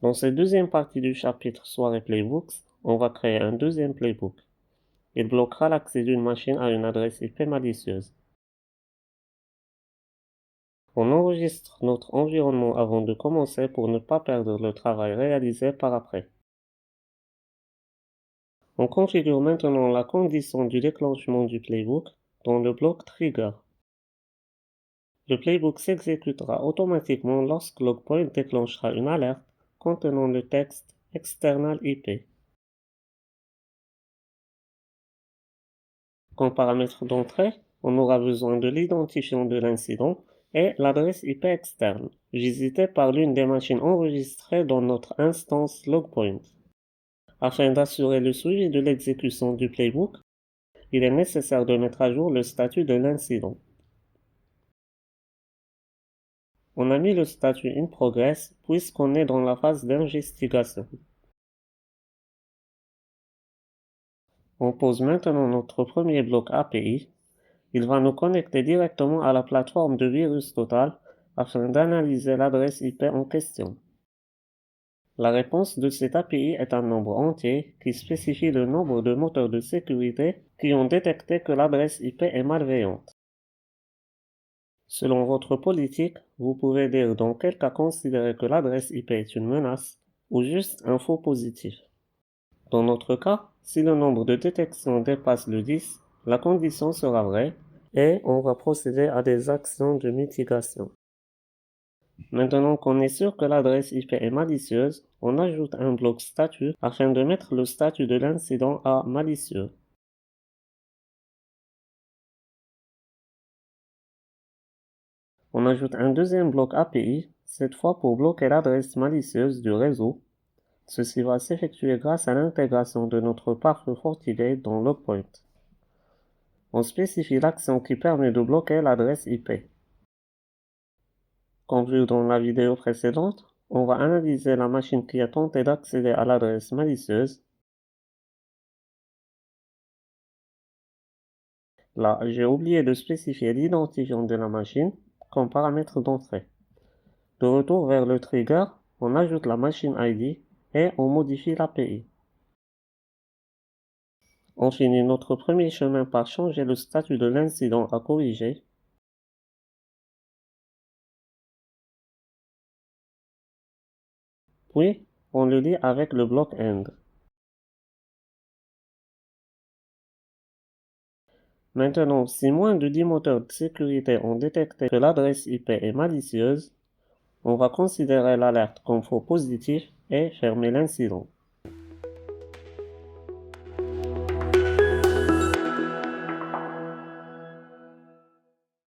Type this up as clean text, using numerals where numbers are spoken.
Dans cette deuxième partie du chapitre Soirée Playbooks, on va créer un deuxième playbook. Il bloquera l'accès d'une machine à une adresse IP malicieuse. On enregistre notre environnement avant de commencer pour ne pas perdre le travail réalisé par après. On configure maintenant la condition du déclenchement du playbook dans le bloc Trigger. Le playbook s'exécutera automatiquement lorsque Logpoint déclenchera une alerte contenant le texte External IP. Comme paramètre d'entrée, on aura besoin de l'identifiant de l'incident et l'adresse IP externe, visitée par l'une des machines enregistrées dans notre instance Logpoint. Afin d'assurer le suivi de l'exécution du playbook, il est nécessaire de mettre à jour le statut de l'incident. On a mis le statut in progress puisqu'on est dans la phase d'investigation. On pose maintenant notre premier bloc API. Il va nous connecter directement à la plateforme de VirusTotal afin d'analyser l'adresse IP en question. La réponse de cette API est un nombre entier qui spécifie le nombre de moteurs de sécurité qui ont détecté que l'adresse IP est malveillante. Selon votre politique, vous pouvez dire dans quel cas considérer que l'adresse IP est une menace ou juste un faux positif. Dans notre cas, si le nombre de détections dépasse le 10, la condition sera vraie et on va procéder à des actions de mitigation. Maintenant qu'on est sûr que l'adresse IP est malicieuse, on ajoute un bloc statut afin de mettre le statut de l'incident à malicieux. On ajoute un deuxième bloc API, cette fois pour bloquer l'adresse malicieuse du réseau. Ceci va s'effectuer grâce à l'intégration de notre pare-feu FortiGate dans Logpoint. On spécifie l'action qui permet de bloquer l'adresse IP. Comme vu dans la vidéo précédente, on va analyser la machine qui a tenté d'accéder à l'adresse malicieuse. Là, j'ai oublié de spécifier l'identifiant de la machine comme paramètre d'entrée. De retour vers le trigger, on ajoute la machine ID et on modifie l'API. On finit notre premier chemin par changer le statut de l'incident à corriger. Puis, on le lit avec le bloc end. Maintenant, si moins de 10 moteurs de sécurité ont détecté que l'adresse IP est malicieuse, on va considérer l'alerte comme faux positif et fermer l'incident.